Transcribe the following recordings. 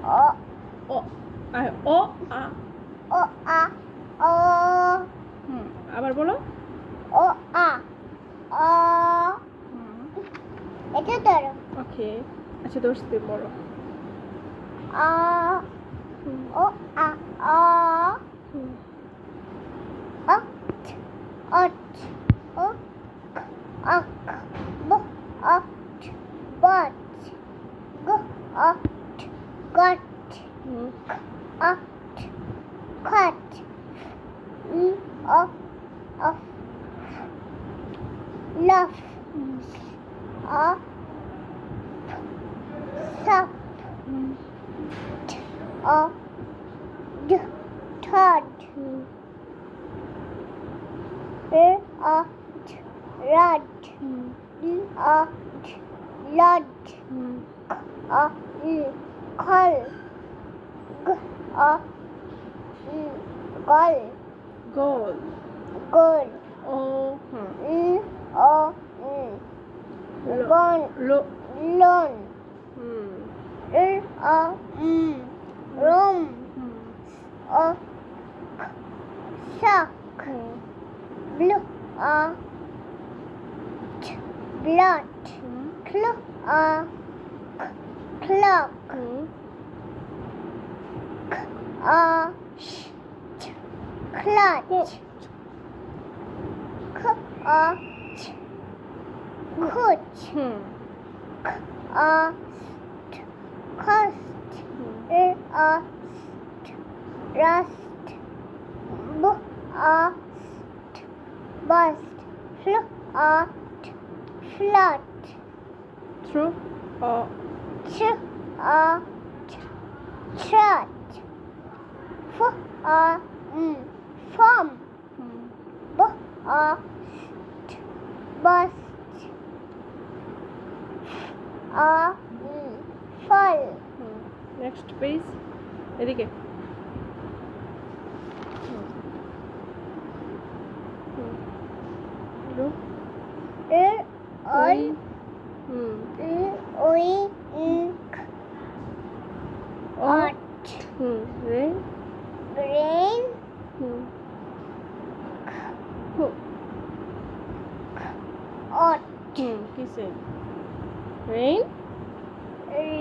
O. O O a O A O. আবার বলো O A O. এটা ধরো। ওকে আচ্ছা দোস্তে বলো A O A O. Ot ot ok ok bo ot bot go ot got ot cut of of love of sup of third rod lod call gol goal goal ও gon লো lon room sock blue blot clock clock clutch coach cost rust bust flat through ও trot form bust fall next page এদিকে oil oink ot rain brain ot কিসে rain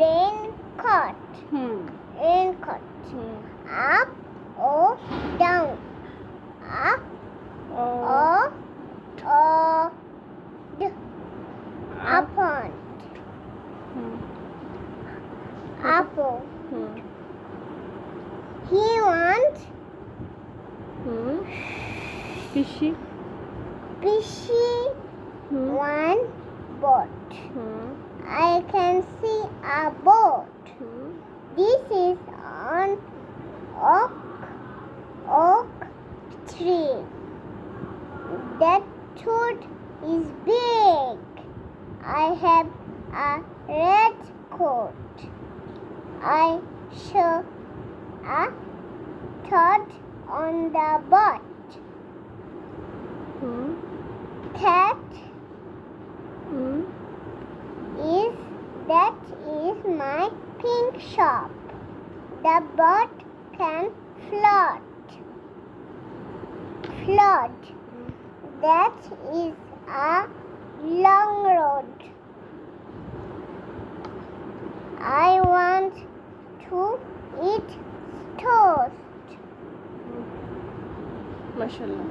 raincoat raincoat up or down up or upon apple he wants PC fishy one boat I can see a boat this is an oak tree that wood is big I have a red coat I saw a thought on the boat cat that is my pink shop the boat can float that is a long road I want to eat toast মাশাআল্লাহ